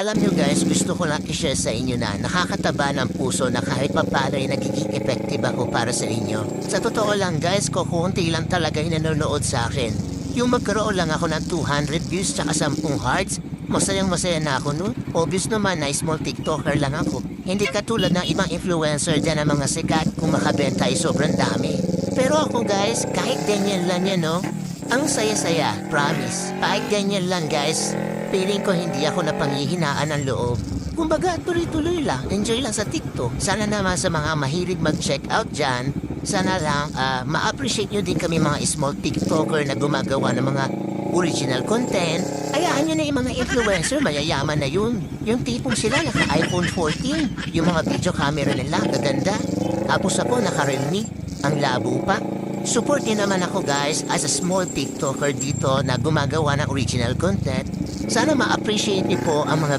Alam nyo guys, gusto ko lang i-share sa inyo na nakakataba ng puso na kahit papaano ay nagiging effective ako para sa inyo. Sa totoo lang guys, kukunti lang talaga yung nanonood sa akin. Yung magkaroon lang ako ng 200 views tsaka 10 hearts, masayang masaya na ako nun. Obvious naman na small TikToker lang ako. Hindi katulad ng ibang influencer dyan ng mga sikat kung makabenta ay sobrang dami. Pero ako guys, kahit ganyan lang yan no, ang saya-saya, promise. Kahit ganyan lang guys, feeling ko hindi ako napanghihinaan ng loob. Kumbaga, tuloy-tuloy lang. Enjoy lang sa TikTok. Sana naman sa mga mahilig mag-check out dyan, sana lang ma-appreciate nyo din kami mga small TikToker na gumagawa ng mga original content. Hayaan nyo na yung mga influencer, mayayaman na yun. Yung tipong sila naka-iPhone 14. Yung mga video camera nila, gaganda. Tapos ako naka-Realme, ang labo pa. Support din naman ako guys as a small TikToker dito na gumagawa ng original content. Sana ma-appreciate niyo po ang mga